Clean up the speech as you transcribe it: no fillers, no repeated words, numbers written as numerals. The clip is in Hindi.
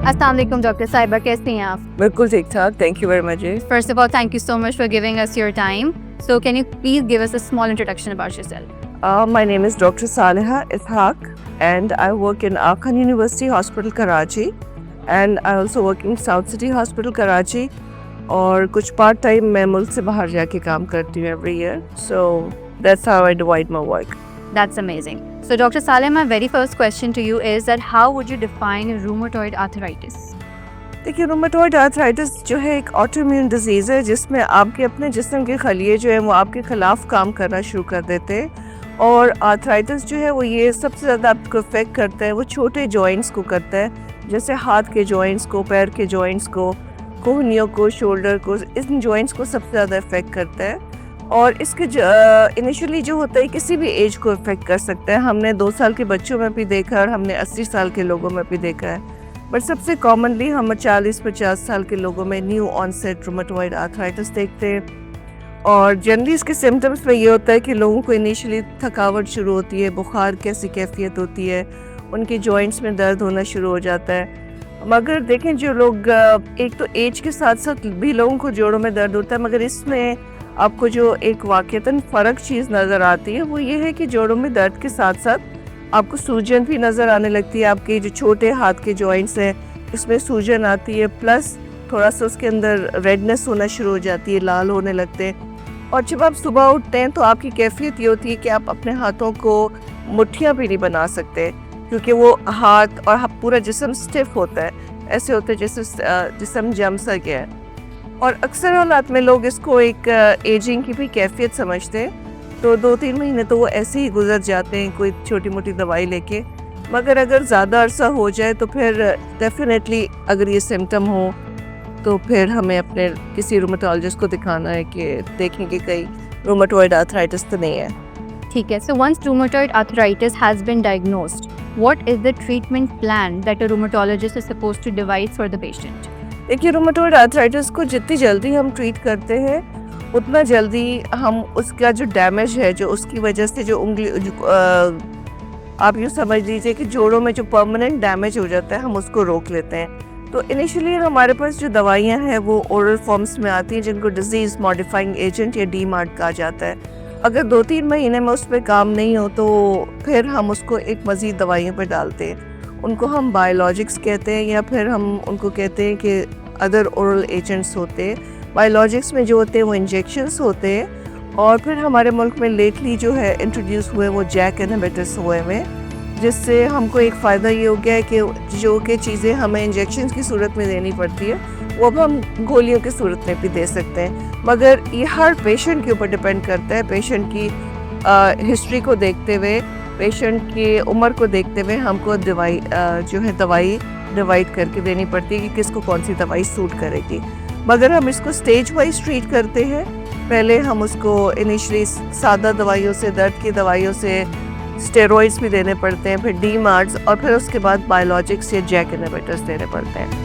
अस्सलाम वालेकुम डॉक्टर साहिबा, कैसी हैं आप? बिल्कुल ठीक ठाक, thank you very much. First of all, thank you so much for giving us your time. So can you please give us a small introduction about yourself? My name is Dr. Saleha Ishaq and I work in Khan University Hospital Karachi and I also work in South City Hospital Karachi और कुछ पार्ट टाइम मैं मुल्क से बाहर जाके काम करती हूँ every year. So that's how I divide my work. That's amazing. So Dr. Saleh, my very first question to you is that how would you define rheumatoid arthritis? देखिए, रूमेटॉइड आर्थराइटिस जो है एक ऑटोइम्यून डिजीज़ है जिसमें आपके अपने जिस्म के खलिए जो है वो आपके ख़िलाफ़ काम करना शुरू कर देते हैं और आर्थराइटिस जो है वो ये सबसे ज़्यादा आपको इफ़ेक्ट करता है वो छोटे जॉइंट्स को करता है, जैसे हाथ के जॉइंट्स को, पैर के जॉइंट्स को, कोहनियों को, शोल्डर को, इन जॉइंट्स को सबसे ज़्यादा इफ़ेक्ट करता है। और इसके इनिशियली जो होता है किसी भी एज को इफ़ेक्ट कर सकता है। हमने 2 साल के बच्चों में भी देखा और हमने 80 साल के लोगों में भी देखा है, बट सबसे कॉमनली हम 40-50 साल के लोगों में न्यू ऑनसेट रूमेटॉइड आर्थराइटिस देखते हैं। और जनरली इसके सिम्टम्स में ये होता है कि लोगों को इनिशियली थकावट शुरू होती है, बुखार कैसी कैफियत होती है, उनके जॉइंट्स में दर्द होना शुरू हो जाता है। मगर देखें जो लोग एक तो एज के साथ साथ भी लोगों को जोड़ों में दर्द होता है, मगर इसमें आपको जो एक वाक़तन फ़र्क चीज़ नज़र आती है वो ये है कि जोड़ों में दर्द के साथ साथ आपको सूजन भी नज़र आने लगती है। आपके जो छोटे हाथ के जॉइंट्स हैं इसमें सूजन आती है, प्लस थोड़ा सा उसके अंदर रेडनेस होना शुरू हो जाती है, लाल होने लगते हैं। और जब आप सुबह उठते हैं तो आपकी कैफियत ये होती है कि आप अपने हाथों को मुट्ठियाँ भी नहीं बना सकते क्योंकि वो हाथ और पूरा जिस्म स्टिफ होता है, ऐसे होता है जैसे जिस्म जम सा गया है। और अक्सर हालात में लोग इसको एक एजिंग की भी कैफियत समझते हैं, तो 2-3 महीने तो वो ऐसे ही गुजर जाते हैं कोई छोटी मोटी दवाई लेके। मगर अगर ज़्यादा अरसा हो जाए तो फिर डेफिनेटली अगर ये सिम्टम हो तो फिर हमें अपने किसी रूमेटोलॉजिस्ट को दिखाना है कि देखें कि कहीं रूमेटॉइड आर्थराइटिस तो नहीं है। ठीक है. So once rheumatoid arthritis has been diagnosed, what is the treatment plan that a rheumatologist is supposed to devise for the patient? देखिए, रूमेटॉइड आर्थराइटिस को जितनी जल्दी हम ट्रीट करते हैं उतना जल्दी हम उसका जो डैमेज है, जो उसकी वजह से जो उंगली आप यूँ समझ लीजिए कि जोड़ों में जो परमानेंट डैमेज हो जाता है हम उसको रोक लेते हैं। तो इनिशियली हमारे पास जो दवाइयाँ हैं वो ओरल फॉर्म्स में आती हैं जिनको डिजीज़ मॉडिफाइंग एजेंट या डीमार्ट कहा जाता है। अगर 2-3 महीने में उस पर काम नहीं हो तो फिर हम उसको एक मज़ीद दवाइयों पर डालते हैं। उनको हम बायोलॉजिक्स कहते हैं या फिर हम उनको कहते हैं कि अदर ओरल एजेंट्स होते हैं। बायोलॉजिक्स में जो होते हैं वो इंजेक्शंस होते हैं और फिर हमारे मुल्क में लेटली जो है इंट्रोड्यूस हुए वो जैक इनहिबिटर्स हुए हैं, जिससे हमको एक फ़ायदा ये हो गया है कि जो कि चीज़ें हमें इंजेक्शंस की सूरत में देनी पड़ती है वो अब हम गोलियों की सूरत में भी दे सकते हैं। मगर ये हर पेशेंट के ऊपर डिपेंड करता है, पेशेंट की हिस्ट्री को देखते हुए, पेशेंट की उम्र को देखते हुए हमको दवाई डिवाइड करके देनी पड़ती है कि किसको कौन सी दवाई सूट करेगी। मगर हम इसको स्टेज वाइज ट्रीट करते हैं। पहले हम उसको इनिशियली सादा दवाइयों से, दर्द की दवाइयों से, स्टेरॉइड्स भी देने पड़ते हैं, फिर डीमार्ट्स और फिर उसके बाद बायोलॉजिक्स या जैक इनहिबिटर्स देने पड़ते हैं।